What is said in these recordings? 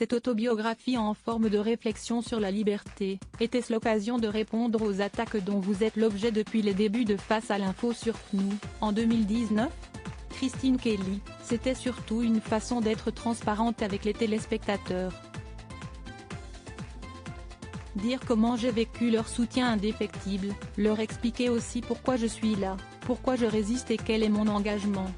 Cette autobiographie en forme de réflexion sur la liberté, était-ce l'occasion de répondre aux attaques dont vous êtes l'objet depuis les débuts de Face à l'info sur PNU, en 2019 ? Christine Kelly, c'était surtout une façon d'être transparente avec les téléspectateurs. Dire comment j'ai vécu leur soutien indéfectible, leur expliquer aussi pourquoi je suis là, pourquoi je résiste et quel est mon engagement.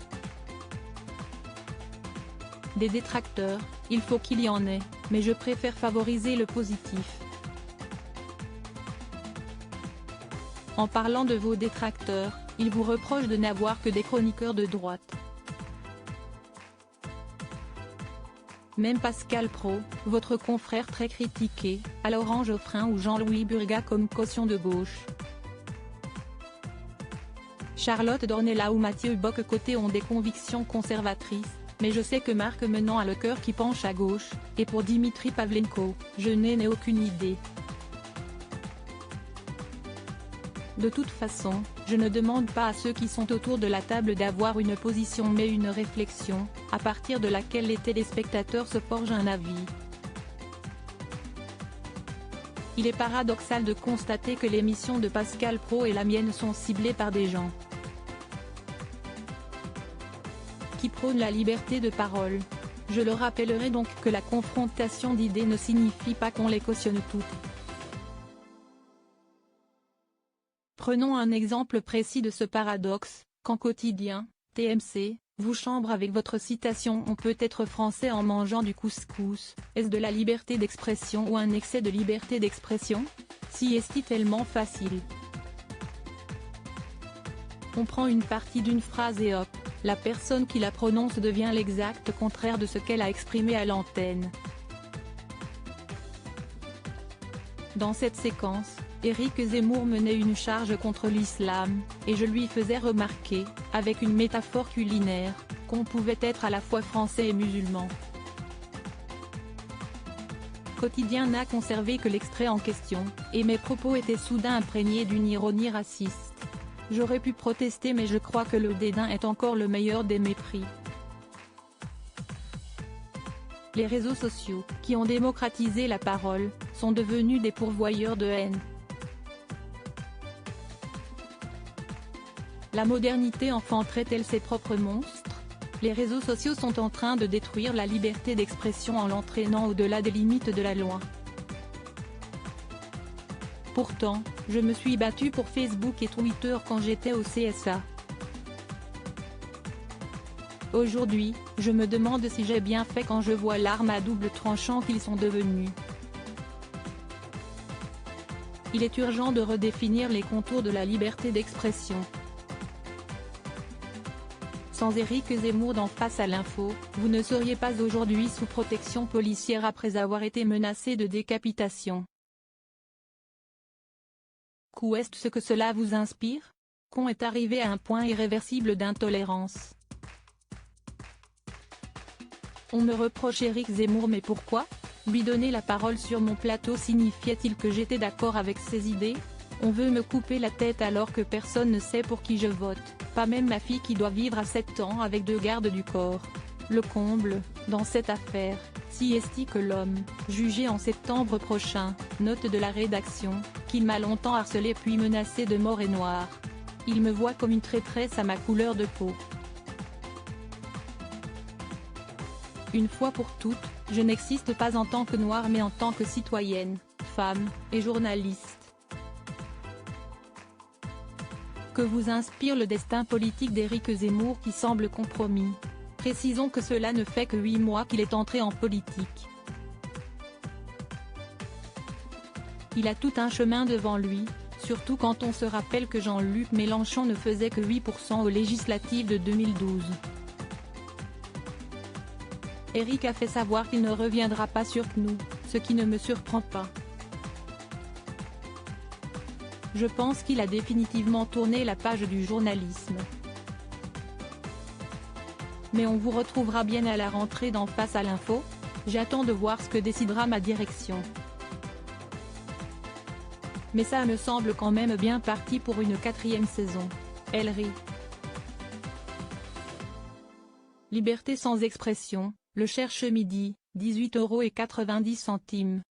Des détracteurs, il faut qu'il y en ait, mais je préfère favoriser le positif. En parlant de vos détracteurs, ils vous reprochent de n'avoir que des chroniqueurs de droite. Même Pascal Praud, votre confrère très critiqué, a Laurent Geoffrin ou Jean-Louis Burgat comme caution de gauche. Charlotte Dornelas ou Mathieu Bock-Côté ont des convictions conservatrices, mais je sais que Marc Menon a le cœur qui penche à gauche, et pour Dimitri Pavlenko, je n'ai aucune idée. De toute façon, je ne demande pas à ceux qui sont autour de la table d'avoir une position mais une réflexion, à partir de laquelle les téléspectateurs se forgent un avis. Il est paradoxal de constater que l'émission de Pascal Praud et la mienne sont ciblées par des gens qui prônent la liberté de parole. Je le rappellerai donc que la confrontation d'idées ne signifie pas qu'on les cautionne toutes. Prenons un exemple précis de ce paradoxe, quand Quotidien, TMC, vous chambre avec votre citation « On peut être français en mangeant du couscous », est-ce de la liberté d'expression ou un excès de liberté d'expression ? Si est-il tellement facile ? On prend une partie d'une phrase et hop, la personne qui la prononce devient l'exact contraire de ce qu'elle a exprimé à l'antenne. Dans cette séquence, Éric Zemmour menait une charge contre l'islam, et je lui faisais remarquer, avec une métaphore culinaire, qu'on pouvait être à la fois français et musulman. Quotidien n'a conservé que l'extrait en question, et mes propos étaient soudain imprégnés d'une ironie raciste. J'aurais pu protester mais je crois que le dédain est encore le meilleur des mépris. Les réseaux sociaux, qui ont démocratisé la parole, sont devenus des pourvoyeurs de haine. La modernité enfanterait-elle ses propres monstres ? Les réseaux sociaux sont en train de détruire la liberté d'expression en l'entraînant au-delà des limites de la loi. Pourtant, je me suis battue pour Facebook et Twitter quand j'étais au CSA. Aujourd'hui, je me demande si j'ai bien fait quand je vois l'arme à double tranchant qu'ils sont devenus. Il est urgent de redéfinir les contours de la liberté d'expression. Sans Éric Zemmour dans Face à l'info, vous ne seriez pas aujourd'hui sous protection policière après avoir été menacé de décapitation. Qu'est-ce que cela vous inspire ? Qu'on est arrivé à un point irréversible d'intolérance. On me reproche Éric Zemmour mais pourquoi ? Lui donner la parole sur mon plateau signifiait-il que j'étais d'accord avec ses idées ? On veut me couper la tête alors que personne ne sait pour qui je vote, pas même ma fille qui doit vivre à 7 ans avec 2 gardes du corps. Le comble, dans cette affaire, si est-il que l'homme, jugé en septembre prochain, note de la rédaction, qu'il m'a longtemps harcelé puis menacé de mort est noir. Il me voit comme une traîtresse à ma couleur de peau. Une fois pour toutes, je n'existe pas en tant que noire mais en tant que citoyenne, femme, et journaliste. Que vous inspire le destin politique d'Éric Zemmour qui semble compromis ? Précisons que cela ne fait que 8 mois qu'il est entré en politique. Il a tout un chemin devant lui, surtout quand on se rappelle que Jean-Luc Mélenchon ne faisait que 8% aux législatives de 2012. Éric a fait savoir qu'il ne reviendra pas sur PNU, ce qui ne me surprend pas. Je pense qu'il a définitivement tourné la page du journalisme. Mais on vous retrouvera bien à la rentrée dans Face à l'info. J'attends de voir ce que décidera ma direction. Mais ça me semble quand même bien parti pour une 4e saison. Elle rit. Liberté sans expression, le cherche midi, 18,90 €.